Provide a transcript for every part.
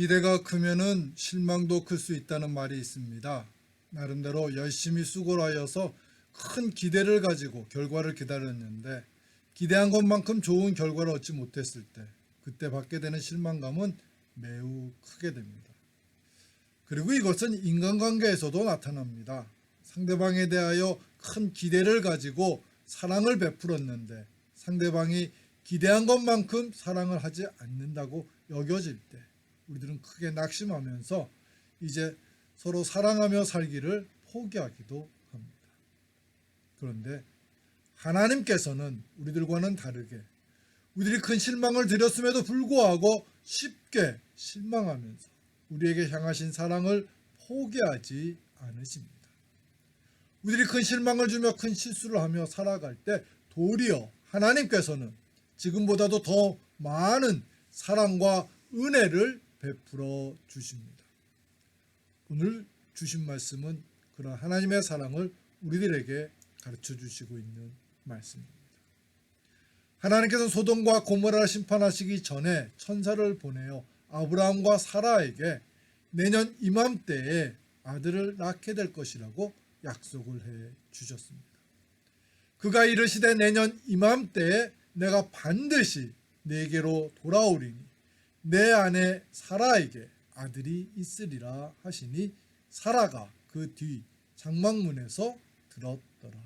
기대가 크면은 실망도 클 수 있다는 말이 있습니다. 나름대로 열심히 수고를 하여서 큰 기대를 가지고 결과를 기다렸는데 기대한 것만큼 좋은 결과를 얻지 못했을 때 그때 받게 되는 실망감은 매우 크게 됩니다. 그리고 이것은 인간관계에서도 나타납니다. 상대방에 대하여 큰 기대를 가지고 사랑을 베풀었는데 상대방이 기대한 것만큼 사랑을 하지 않는다고 여겨질 때 우리들은 크게 낙심하면서 이제 서로 사랑하며 살기를 포기하기도 합니다. 그런데 하나님께서는 우리들과는 다르게 우리들이 큰 실망을 드렸음에도 불구하고 쉽게 실망하면서 우리에게 향하신 사랑을 포기하지 않으십니다. 우리들이 큰 실망을 주며 큰 실수를 하며 살아갈 때 도리어 하나님께서는 지금보다도 더 많은 사랑과 은혜를 베풀어 주십니다. 오늘 주신 말씀은 그런 하나님의 사랑을 우리들에게 가르쳐 주시고 있는 말씀입니다. 하나님께서 소돔과 고모라를 심판하시기 전에 천사를 보내어 아브라함과 사라에게 내년 이맘때에 아들을 낳게 될 것이라고 약속을 해 주셨습니다. 그가 이르시되 내년 이맘때에 내가 반드시 네게로 돌아오리니 내 아내 사라에게 아들이 있으리라 하시니 사라가 그 뒤 장막문에서 들었더라.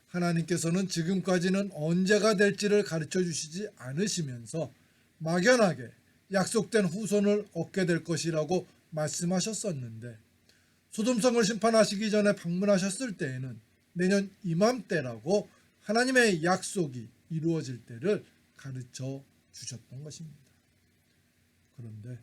하나님께서는 지금까지는 언제가 될지를 가르쳐 주시지 않으시면서 막연하게 약속된 후손을 얻게 될 것이라고 말씀하셨었는데 소돔성을 심판하시기 전에 방문하셨을 때에는 내년 이맘때라고 하나님의 약속이 이루어질 때를 가르쳐 주셨던 것입니다. 그런데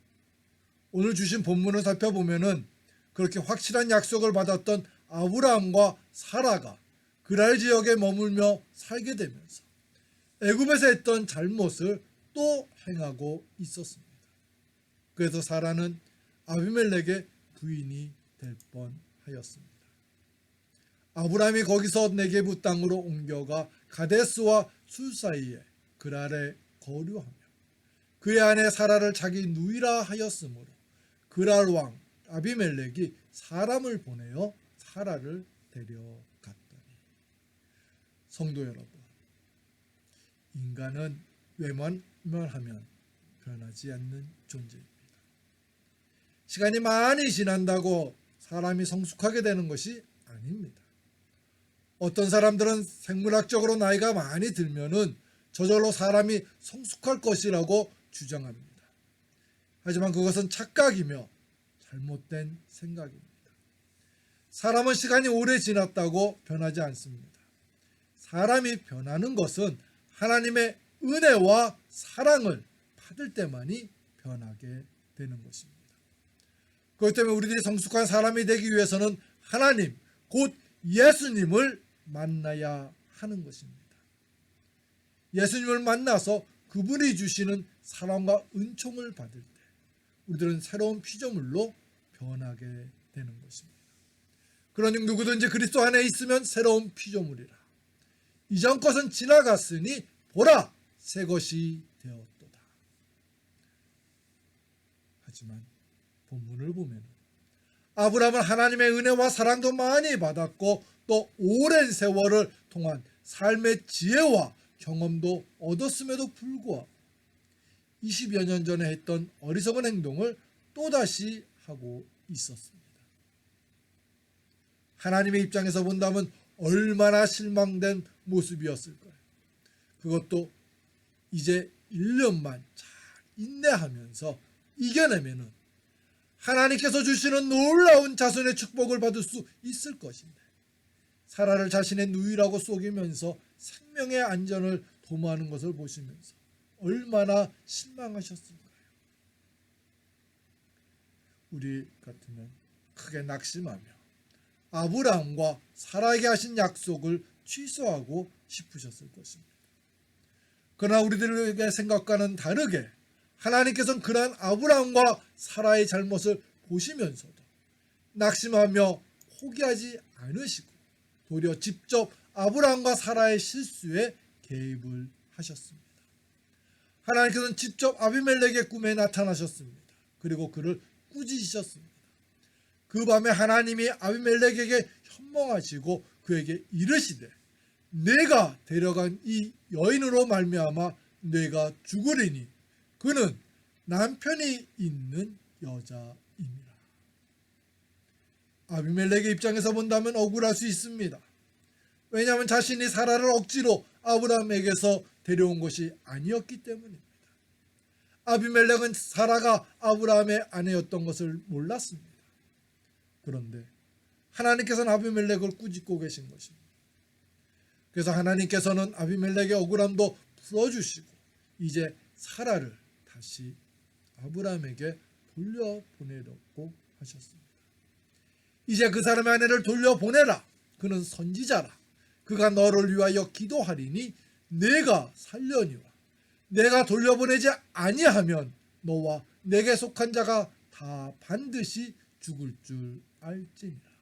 오늘 주신 본문을 살펴보면은 그렇게 확실한 약속을 받았던 아브라함과 사라가 그랄 지역에 머물며 살게 되면서 애굽에서 했던 잘못을 또 행하고 있었습니다. 그래서 사라는 아비멜렉의 부인이 될 뻔하였습니다. 아브라함이 거기서 네게부 땅으로 옮겨가 가데스와 술 사이에 그랄에 거류하며 그의 아내 사라를 자기 누이라 하였으므로 그랄 왕 아비멜렉이 사람을 보내어 사라를 데려갔더니. 성도 여러분, 인간은 외면하면 변하지 않는 존재입니다. 시간이 많이 지난다고 사람이 성숙하게 되는 것이 아닙니다. 어떤 사람들은 생물학적으로 나이가 많이 들면은 저절로 사람이 성숙할 것이라고 주장합니다. 하지만 그것은 착각이며 잘못된 생각입니다. 사람은 시간이 오래 지났다고 변하지 않습니다. 사람이 변하는 것은 하나님의 은혜와 사랑을 받을 때만이 변하게 되는 것입니다. 그렇기 때문에 우리들이 성숙한 사람이 되기 위해서는 하나님, 곧 예수님을 만나야 하는 것입니다. 예수님을 만나서 그분이 주시는 사랑과 은총을 받을 때 우리들은 새로운 피조물로 변하게 되는 것입니다. 그러니 누구든지 그리스도 안에 있으면 새로운 피조물이라. 이전 것은 지나갔으니 보라, 새 것이 되었도다. 하지만 본문을 보면 아브라함은 하나님의 은혜와 사랑도 많이 받았고 또 오랜 세월을 통한 삶의 지혜와 경험도 얻었음에도 불구하고 20여 년 전에 했던 어리석은 행동을 또다시 하고 있었습니다. 하나님의 입장에서 본다면 얼마나 실망된 모습이었을까요? 그것도 이제 1년만 잘 인내하면서 이겨내면은 하나님께서 주시는 놀라운 자손의 축복을 받을 수 있을 것인데 사라를 자신의 누이라고 속이면서 생명의 안전을 도모하는 것을 보시면서 얼마나 실망하셨을까요? 우리 같으면 크게 낙심하며 아브라함과 사라에게 하신 약속을 취소하고 싶으셨을 것입니다. 그러나 우리들의 생각과는 다르게 하나님께서는 그러한 아브라함과 사라의 잘못을 보시면서도 낙심하며 포기하지 않으시고 도리어 직접 아브라함과 사라의 실수에 개입을 하셨습니다. 하나님께서는 직접 아비멜렉의 꿈에 나타나셨습니다. 그리고 그를 꾸짖으셨습니다. 그 밤에 하나님이 아비멜렉에게 현몽하시고 그에게 이르시되 내가 데려간 이 여인으로 말미암아 내가 죽으리니 그는 남편이 있는 여자이니라. 아비멜렉의 입장에서 본다면 억울할 수 있습니다. 왜냐하면 자신이 사라를 억지로 아브라함에게서 데려온 것이 아니었기 때문입니다. 아비멜렉은 사라가 아브라함의 아내였던 것을 몰랐습니다. 그런데 하나님께서는 아비멜렉을 꾸짖고 계신 것입니다. 그래서 하나님께서는 아비멜렉의 억울함도 풀어주시고 이제 사라를 다시 아브라함에게 돌려보내려고 하셨습니다. 이제 그 사람의 아내를 돌려보내라. 그는 선지자라. 그가 너를 위하여 기도하리니 내가 살려니와 내가 돌려보내지 아니하면 너와 내게 속한 자가 다 반드시 죽을 줄 알지니라.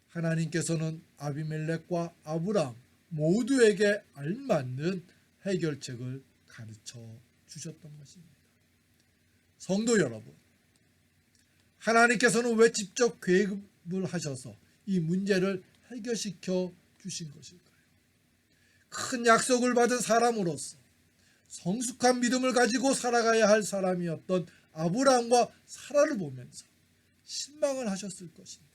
하나님께서는 아비멜렉과 아브람 모두에게 알맞는 해결책을 가르쳐 주셨던 것입니다. 성도 여러분, 하나님께서는 왜 직접 개입을 하셔서 이 문제를 해결시켜 주신 것일까요? 큰 약속을 받은 사람으로서 성숙한 믿음을 가지고 살아가야 할 사람이었던 아브라함과 사라를 보면서 실망을 하셨을 것인데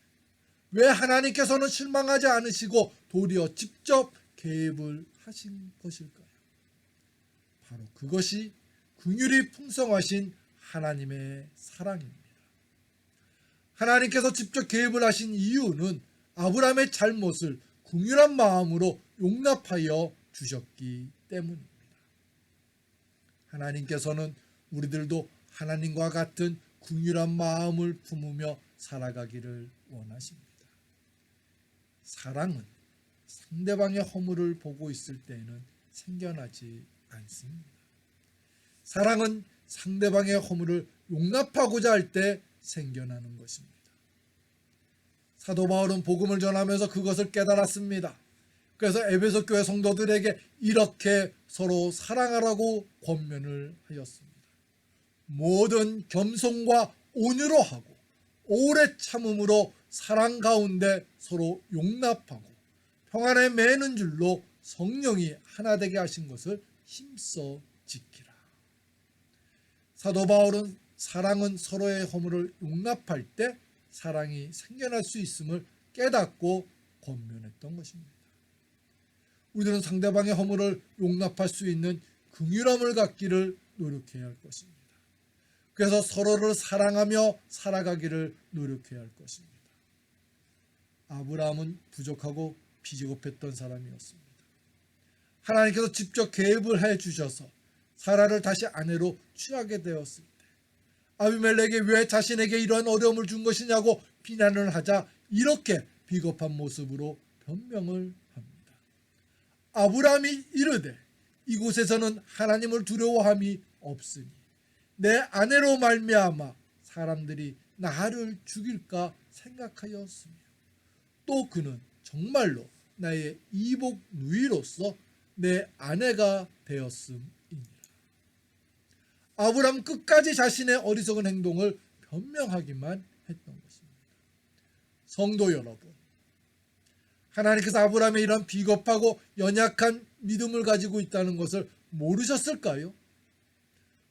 왜 하나님께서는 실망하지 않으시고 도리어 직접 개입을 하신 것일까요? 바로 그것이 긍휼이 풍성하신 하나님의 사랑입니다. 하나님께서 직접 개입을 하신 이유는 아브라함의 잘못을 긍휼한 마음으로 용납하여 주셨기 때문입니다. 하나님께서는 우리들도 하나님과 같은 긍휼한 마음을 품으며 살아가기를 원하십니다. 사랑은 상대방의 허물을 보고 있을 때에는 생겨나지 않습니다. 사랑은 상대방의 허물을 용납하고자 할 때 생겨나는 것입니다. 사도 바울은 복음을 전하면서 그것을 깨달았습니다. 그래서 에베소 교회 성도들에게 이렇게 서로 사랑하라고 권면을 하였습니다. 모든 겸손과 온유로 하고 오래 참음으로 사랑 가운데 서로 용납하고 평안에 매는 줄로 성령이 하나 되게 하신 것을 힘써 지키라. 사도 바울은 사랑은 서로의 허물을 용납할 때 사랑이 생겨날 수 있음을 깨닫고 권면했던 것입니다. 우리들은 상대방의 허물을 용납할 수 있는 긍휼함을 갖기를 노력해야 할 것입니다. 그래서 서로를 사랑하며 살아가기를 노력해야 할 것입니다. 아브라함은 부족하고 비겁했던 사람이었습니다. 하나님께서 직접 개입을 해 주셔서 사라를 다시 아내로 취하게 되었을 때 아비멜렉이 왜 자신에게 이러한 어려움을 준 것이냐고 비난을 하자 이렇게 비겁한 모습으로 변명을 합니다. 아브라함이 이르되 이곳에서는 하나님을 두려워함이 없으니 내 아내로 말미암아 사람들이 나를 죽일까 생각하였으며 또 그는 정말로 나의 이복 누이로서 내 아내가 되었음이니라. 아브라함 끝까지 자신의 어리석은 행동을 변명하기만 했던 것입니다. 성도 여러분, 하나님께서 아브라함의 이런 비겁하고 연약한 믿음을 가지고 있다는 것을 모르셨을까요?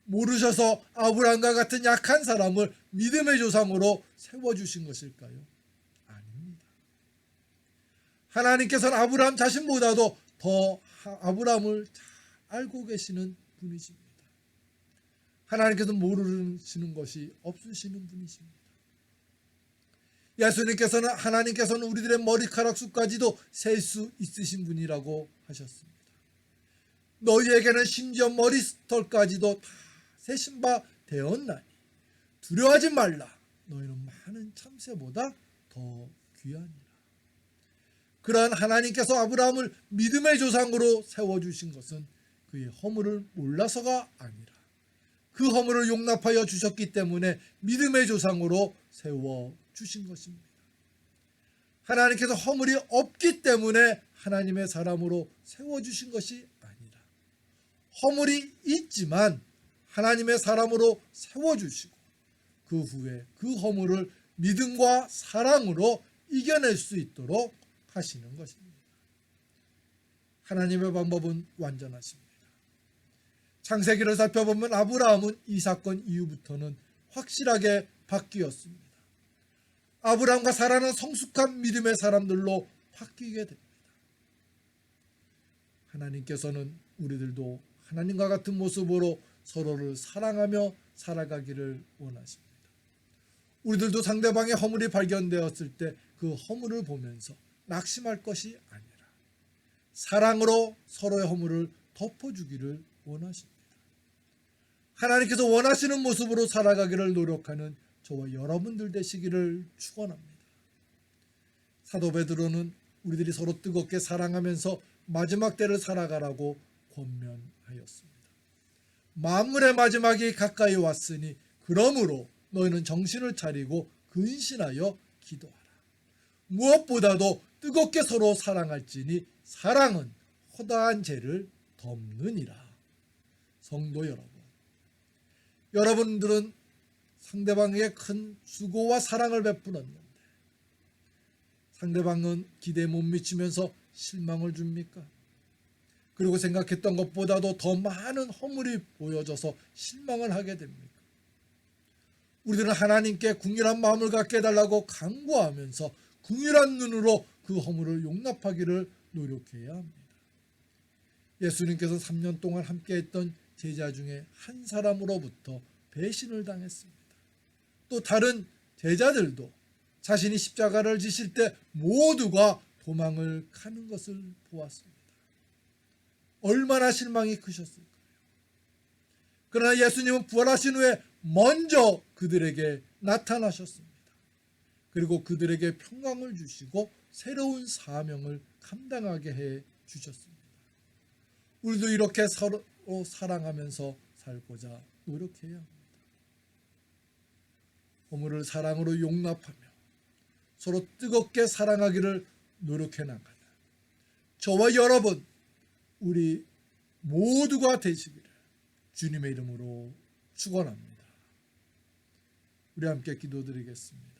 모르셔서 아브라함과 같은 약한 사람을 믿음의 조상으로 세워주신 것일까요? 아닙니다. 하나님께서는 아브라함 자신보다도 더 아브라함을 잘 알고 계시는 분이십니다. 하나님께서 모르시는 것이 없으시는 분이십니다. 예수님께서는 하나님께서는 우리들의 머리카락 수까지도 셀 수 있으신 분이라고 하셨습니다. 너희에게는 심지어 머리털까지도 다 세신 바 되었나니 두려워하지 말라. 너희는 많은 참새보다 더 귀하니라. 그러한 하나님께서 아브라함을 믿음의 조상으로 세워주신 것은 그의 허물을 몰라서가 아니라 그 허물을 용납하여 주셨기 때문에 믿음의 조상으로 세워주신 것입니다. 하나님께서 허물이 없기 때문에 하나님의 사람으로 세워주신 것이 아니라 허물이 있지만 하나님의 사람으로 세워주시고 그 후에 그 허물을 믿음과 사랑으로 이겨낼 수 있도록 하시는 것입니다. 하나님의 방법은 완전하십니다. 창세기를 살펴보면 아브라함은 이 사건 이후부터는 확실하게 바뀌었습니다. 아브라함과 사라는 성숙한 믿음의 사람들로 바뀌게 됩니다. 하나님께서는 우리들도 하나님과 같은 모습으로 서로를 사랑하며 살아가기를 원하십니다. 우리들도 상대방의 허물이 발견되었을 때 그 허물을 보면서 낙심할 것이 아니라 사랑으로 서로의 허물을 덮어주기를 원하십니다. 하나님께서 원하시는 모습으로 살아가기를 노력하는 저와 여러분들 되시기를 축원합니다. 사도 베드로는 우리들이 서로 뜨겁게 사랑하면서 마지막 때를 살아가라고 권면하였습니다. 만물의 마지막이 가까이 왔으니 그러므로 너희는 정신을 차리고 근신하여 기도하라. 무엇보다도 뜨겁게 서로 사랑할지니 사랑은 허다한 죄를 덮느니라. 성도 여러분, 여러분들은 상대방에게 큰 수고와 사랑을 베풀었는데 상대방은 기대에 못 미치면서 실망을 줍니까? 그리고 생각했던 것보다도 더 많은 허물이 보여져서 실망을 하게 됩니까? 우리들은 하나님께 궁휼한 마음을 갖게 해달라고 간구하면서 궁휼한 눈으로 그 허물을 용납하기를 노력해야 합니다. 예수님께서 3년 동안 함께했던 제자 중에 한 사람으로부터 배신을 당했습니다. 또 다른 제자들도 자신이 십자가를 지실 때 모두가 도망을 가는 것을 보았습니다. 얼마나 실망이 크셨을까요? 그러나 예수님은 부활하신 후에 먼저 그들에게 나타나셨습니다. 그리고 그들에게 평강을 주시고 새로운 사명을 감당하게 해 주셨습니다. 우리도 이렇게 서로 사랑하면서 살고자 노력해야 합니다. 허물을 사랑으로 용납하며 서로 뜨겁게 사랑하기를 노력해 나가는 저와 여러분, 우리 모두가 되시기를 주님의 이름으로 축원합니다. 우리 함께 기도드리겠습니다.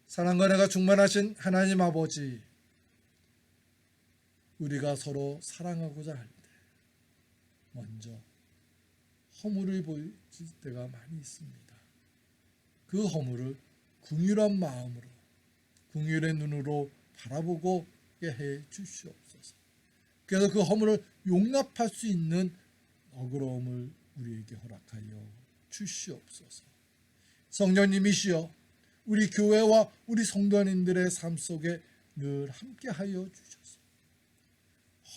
사랑과 은혜가 충만하신 하나님 아버지, 우리가 서로 사랑하고자 할 때 먼저 허물을 보일 때가 많이 있습니다. 그 허물을 긍휼한 마음으로, 긍휼의 눈으로 바라보게 해 주시옵소서. 그래서 그 허물을 용납할 수 있는 너그러움을 우리에게 허락하여 주시옵소서. 성령님이시여, 우리 교회와 우리 성도님들의 삶 속에 늘 함께하여 주셔서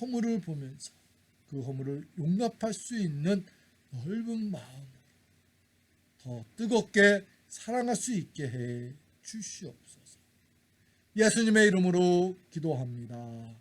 허물을 보면서 그 허물을 용납할 수 있는 넓은 마음으로 더 뜨겁게 사랑할 수 있게 해 주시옵소서. 예수님의 이름으로 기도합니다.